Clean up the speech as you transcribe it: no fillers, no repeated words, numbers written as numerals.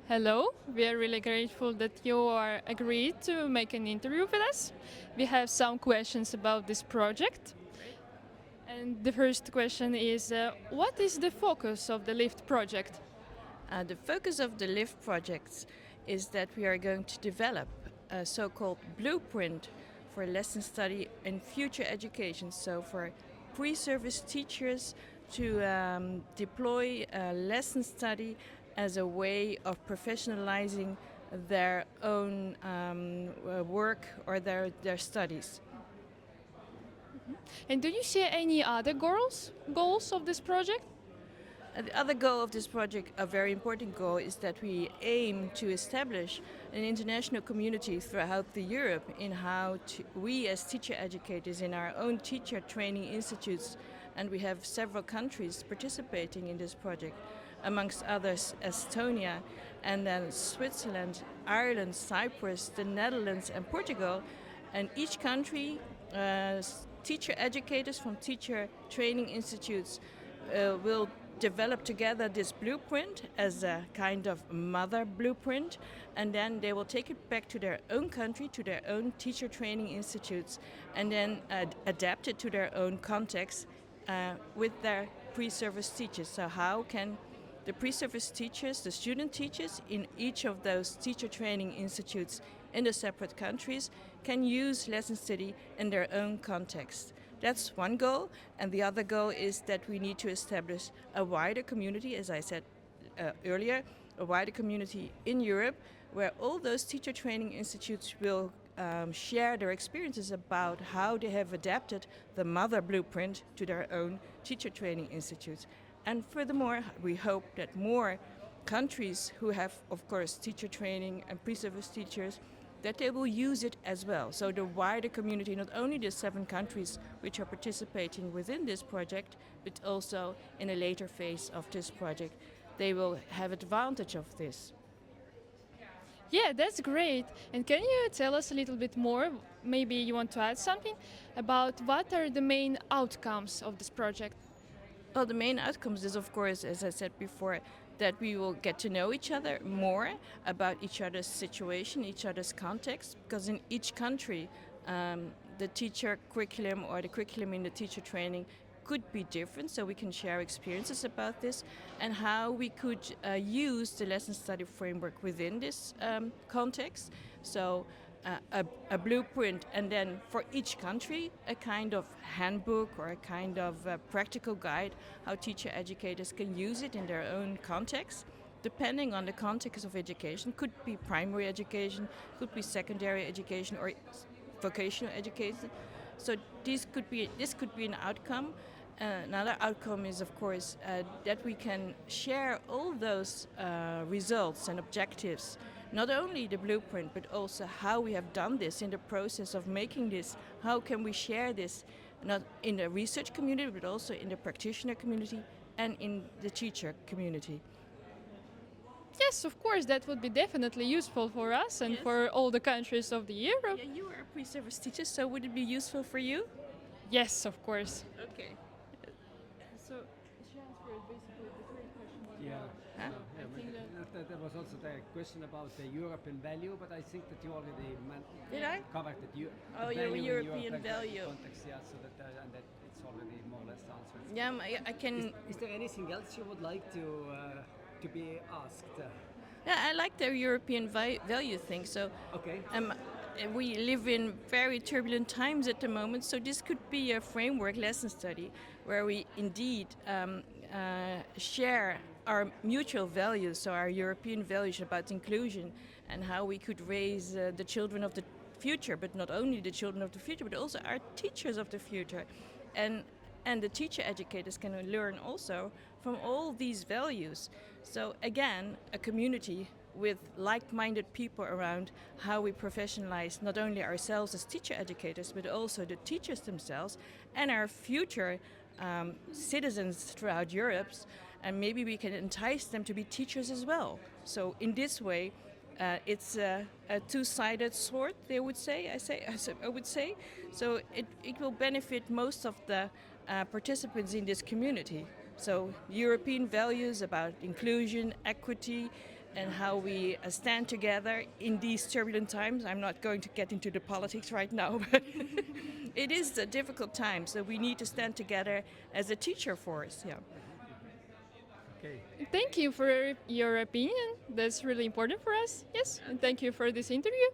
Hello, we are really grateful that you are agreed to make an interview with us. We have some questions about this project. And the first question is what is the focus of the LIFT project? The focus of the LIFT projects is that we are going to develop a so-called blueprint for lesson study in future education. So for pre-service teachers to deploy lesson study as a way of professionalizing their own work or their studies. And do you see any other goals of this project? The other goal of this project, a very important goal, is that we aim to establish an international community throughout the Europe in how we as teacher educators in our own teacher training institutes, and we have several countries participating in this project, amongst others Estonia, and then Switzerland, Ireland, Cyprus, the Netherlands and Portugal, and each country teacher educators from teacher training institutes will develop together this blueprint as a kind of mother blueprint, and then they will take it back to their own country, to their own teacher training institutes, and then adapt it to their own context with their pre-service teachers. So how can the pre-service teachers, the student teachers in each of those teacher training institutes in the separate countries can use lesson study in their own context. That's one goal, and the other goal is that we need to establish a wider community, as I said earlier, a wider community in Europe where all those teacher training institutes will share their experiences about how they have adapted the mother blueprint to their own teacher training institutes. And furthermore, we hope that more countries who have, of course, teacher training and pre-service teachers, that they will use it as well. So the wider community, not only the 7 countries which are participating within this project, but also in a later phase of this project, they will have advantage of this. Yeah, that's great. And can you tell us a little bit more? Maybe you want to add something about what are the main outcomes of this project? Well, the main outcomes is, of course, as I said before, that we will get to know each other more about each other's situation, each other's context, because in each country, the teacher curriculum or the curriculum in the teacher training could be different, so we can share experiences about this and how we could use the lesson study framework within this context. So a blueprint, and then for each country a kind of handbook or a kind of practical guide how teacher educators can use it in their own context, depending on the context of education. Could be primary education, could be secondary education, or vocational education. So this could be an outcome. Another outcome is, of course, that we can share all those results and objectives, not only the blueprint, but also how we have done this in the process of making this. How can we share this, not in the research community, but also in the practitioner community and in the teacher community? Yes, of course, that would be definitely useful for us and Yes. for all the countries of the Europe. Yeah, you are a pre-service teacher, so would it be useful for you? Yes, of course. Okay. So she answered basically the third question was Yeah, Huh? yeah, that was also the question about the European value, but I think that you already Did I? covered that. Oh, The your value in European value. context, yeah, so that and that it's already more or less answered. Yeah, I can. Is there anything else you would like to be asked? Yeah, I like the European value thing. So Okay. we live in very turbulent times at the moment, so this could be a framework lesson study where we indeed share our mutual values, so our European values about inclusion and how we could raise the children of the future, but not only the children of the future, but also our teachers of the future. And the teacher educators can learn also from all these values. So again, a community with like-minded people around how we professionalize not only ourselves as teacher educators, but also the teachers themselves and our future citizens throughout Europe, and maybe we can entice them to be teachers as well. So in this way, it's a two-sided sword, they would say. I would say. So it will benefit most of the participants in this community. So European values about inclusion, equity, and how we stand together in these turbulent times. I'm not going to get into the politics right now, but it is a difficult time, so we need to stand together as a teacher force. Yeah. Okay. Thank you for your opinion. That's really important for us. Yes, and thank you for this interview.